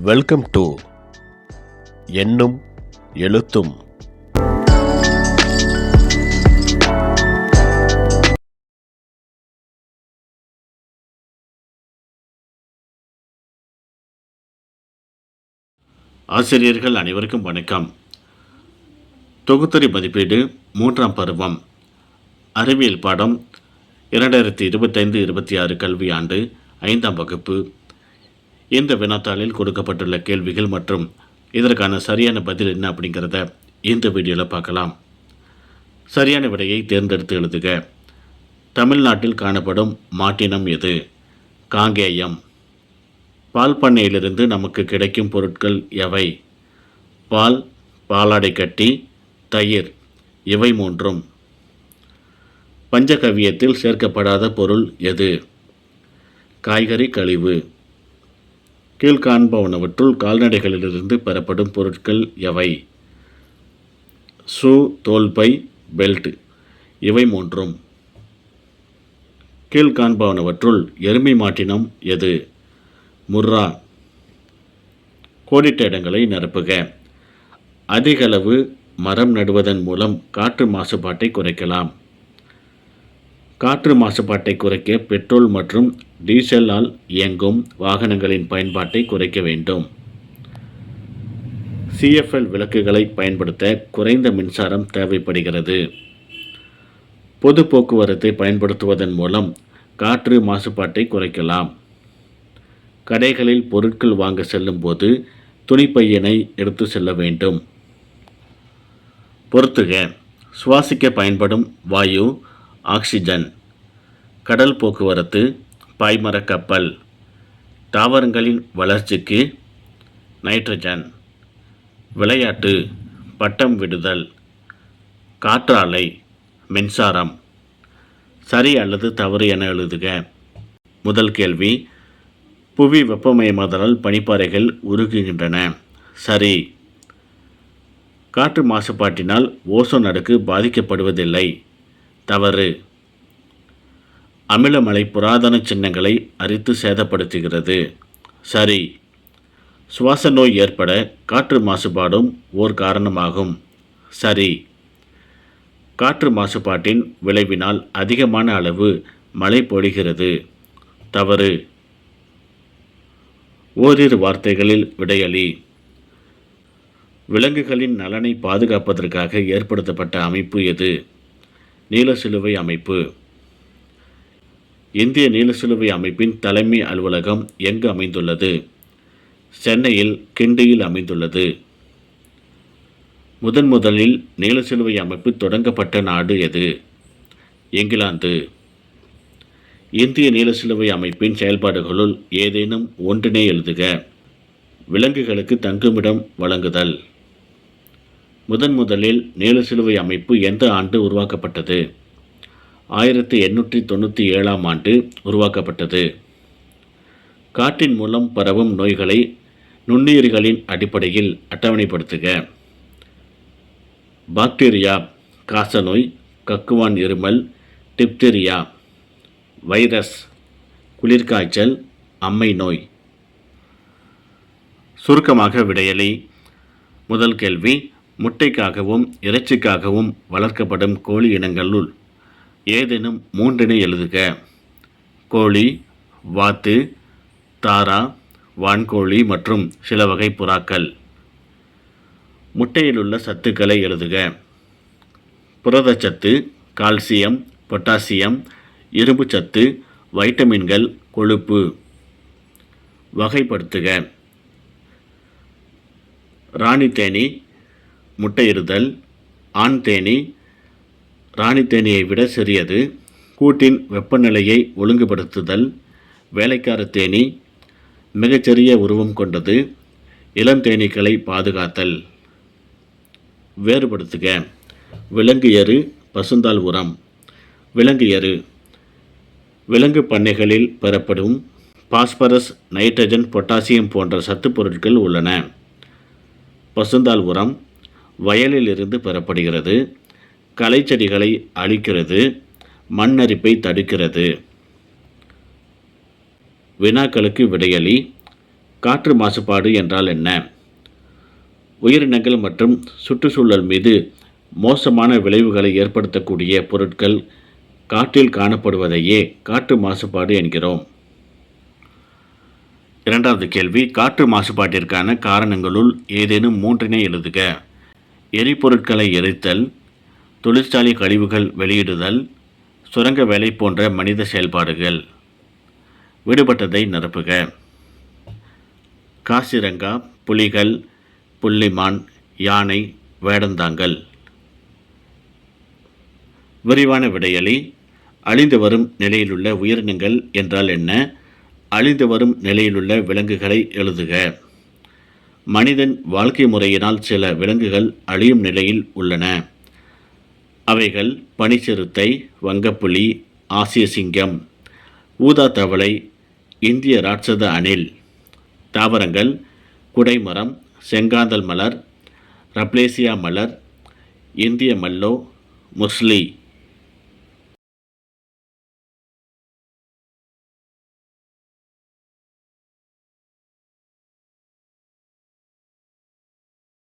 Welcome to எண்ணும் எழுத்தும். ஆசிரியர்கள் அனைவருக்கும் வணக்கம். தொகுத்துறை மதிப்பீடு 3ஆம் பருவம் அறிவியல் பாடம் 2025-26 கல்வியாண்டு 5ஆம் வகுப்பு. இந்த வினாத்தாளில் கொடுக்கப்பட்டுள்ள கேள்விகள் மற்றும் இதற்கான சரியான பதில் என்ன அப்படிங்கிறத இந்த வீடியோவில் பார்க்கலாம். சரியான விடையை தேர்ந்தெடுத்து எழுதுக. தமிழ்நாட்டில் காணப்படும் மாட்டினம் எது? காங்கேயம். பால் பண்ணையிலிருந்து நமக்கு கிடைக்கும் பொருட்கள் எவை? பால், பாலாடை கட்டி, தயிர். இவை மூன்றும். பஞ்சகவ்யத்தில் சேர்க்கப்படாத பொருள் எது? காய்கறி கழிவு. கீழ்காண்பவனவற்றுள் கால்நடைகளிலிருந்து பெறப்படும் பொருட்கள் எவை? ஷூ, தோல்பை, பெல்ட். இவை மூன்றும். கீழ்காண்பவனவற்றுள் எருமை மாட்டினம் எது? முர்ரா. கோடிட்ட இடங்களை நிரப்புக. அதிகளவு மரம் நடுவதன் மூலம் காற்று மாசுபாட்டை குறைக்கலாம். காற்று மாசுபாட்டை குறைக்க பெட்ரோல் மற்றும் டீசலால் இயங்கும் வாகனங்களின் பயன்பாட்டை குறைக்க வேண்டும். CFL விளக்குகளை பயன்படுத்த குறைந்த மின்சாரம் தேவைப்படுகிறது. பொது போக்குவரத்தை பயன்படுத்துவதன் மூலம் காற்று மாசுபாட்டை குறைக்கலாம். கடைகளில் பொருட்கள் வாங்க செல்லும் போது துணிப்பையினை எடுத்து செல்ல வேண்டும். பொறுத்துக. சுவாசிக்க பயன்படும் வாயு ஆக்சிஜன். கடல் போக்குவரத்து பாய்மர கப்பல். தாவரங்களின் வளர்ச்சிக்கு நைட்ரஜன். விளையாட்டு பட்டம் விடுதல். காற்றாலை மின்சாரம். சரி அல்லது தவறு என எழுதுக. முதல் கேள்வி, புவி வெப்பமயமாதலால் பனிப்பாறைகள் உருகுகின்றன. சரி. காற்று மாசுபாட்டினால் ஓசோன் அடுக்கு பாதிக்கப்படுவதில்லை. தவறு. அமிலமழை புராதன சின்னங்களை அரித்து சேதப்படுத்துகிறது. சரி. சுவாச நோய் ஏற்பட காற்று மாசுபாடும் ஓர் காரணமாகும். சரி. காற்று மாசுபாட்டின் விளைவினால் அதிகமான அளவு மழை பொழிகிறது. தவறு. ஓரிரு வார்த்தைகளில் விடையளி. விலங்குகளின் நலனை பாதுகாப்பதற்காக ஏற்படுத்தப்பட்ட அமைப்பு எது? நீலசிலுவை அமைப்பு. இந்திய நீலசிலுவை அமைப்பின் தலைமை அலுவலகம் எங்கு அமைந்துள்ளது? சென்னையில் கிண்டியில் அமைந்துள்ளது. முதலில் நீலசிலுவை அமைப்பு தொடங்கப்பட்ட நாடு எது? இங்கிலாந்து. இந்திய நீலசிலுவை அமைப்பின் செயல்பாடுகளுள் ஏதேனும் ஒன்றினை எழுதுக. விலங்குகளுக்கு தங்குமிடம் வழங்குதல். முதலில் நீலசிலுவை அமைப்பு எந்த ஆண்டு உருவாக்கப்பட்டது? 1897ஆம் ஆண்டு உருவாக்கப்பட்டது. காற்றின் மூலம் பரவும் நோய்களை நுண்ணுயிரிகளின் அடிப்படையில் அட்டவணைப்படுத்துக. பாக்டீரியா காசநோய், கக்குவான் இருமல், டிப்தீரியா. வைரஸ் குளிர்காய்ச்சல், அம்மை நோய். சுருக்கமாக விடையளி. முதல் கேள்வி, முட்டைக்காகவும் இறைச்சிக்காகவும் வளர்க்கப்படும் கோழி இனங்களுள் ஏதேனும் மூன்றினை எழுதுக. கோழி, வாத்து, தாரா, வான்கோழி மற்றும் சில வகை புறாக்கள். முட்டையிலுள்ள சத்துக்களை எழுதுக. புரதச்சத்து, கால்சியம், பொட்டாசியம், இரும்பு சத்து, வைட்டமின்கள், கொழுப்பு. வகைப்படுத்துக. ராணி தேனி முட்டையிடுதல். ஆண் தேனி ராணி தேனியை விட சிறியது. கூட்டின் வெப்பநிலையை ஒழுங்குபடுத்துதல். வேலைக்கார தேனி மிகச்சிறிய உருவம் கொண்டது. இளம் தேனீக்களை பாதுகாத்தல். வேறுபடுத்துக. விலங்கு எரு, பசுந்தாள் உரம். விலங்கு எரு விலங்கு பண்ணைகளில் பெறப்படும் பாஸ்பரஸ், நைட்ரஜன், பொட்டாசியம் போன்ற சத்துப் பொருட்கள் உள்ளன. பசுந்தாள் உரம் வயலிலிருந்து பெறப்படுகிறது. களைச்செடிகளை அழிக்கிறது. மண்ணரிப்பை தடுக்கிறது. வினாக்களுக்கு விடையளி. காற்று மாசுபாடு என்றால் என்ன? உயிரினங்கள் மற்றும் சுற்றுச்சூழல் மீது மோசமான விளைவுகளை ஏற்படுத்தக்கூடிய பொருட்கள் காற்றில் காணப்படுவதையே காற்று மாசுபாடு என்கிறோம். இரண்டாவது கேள்வி, காற்று மாசுபாட்டிற்கான காரணங்களுள் ஏதேனும் 3 எழுதுக. எரிபொருட்களை எரித்தல், தொழிற்சாலை கழிவுகள் வெளியிடுதல், சுரங்க வேலை போன்ற மனித செயல்பாடுகள். விடுபட்டதை நிரப்புக. காசிரங்கா, புலிகள், புள்ளிமான், யானை, வேடந்தாங்கல். விரிவான விடையளி. அழிந்து வரும் நிலையிலுள்ள உயிரினங்கள் என்றால் என்ன? அழிந்து வரும் நிலையிலுள்ள விலங்குகளை எழுதுக. மனிதன் வாழ்க்கை முறையினால் சில விலங்குகள் அழியும் நிலையில் உள்ளன. அவைகள் பனிச்சிறுத்தை, வங்கப்புலி, ஆசிய சிங்கம், ஊதா தவளை, இந்திய ராட்சத அணில். தாவரங்கள் குடைமரம், செங்காந்தல் மலர், ரப்லேசியா மலர், இந்திய மல்லோ, முஸ்லி.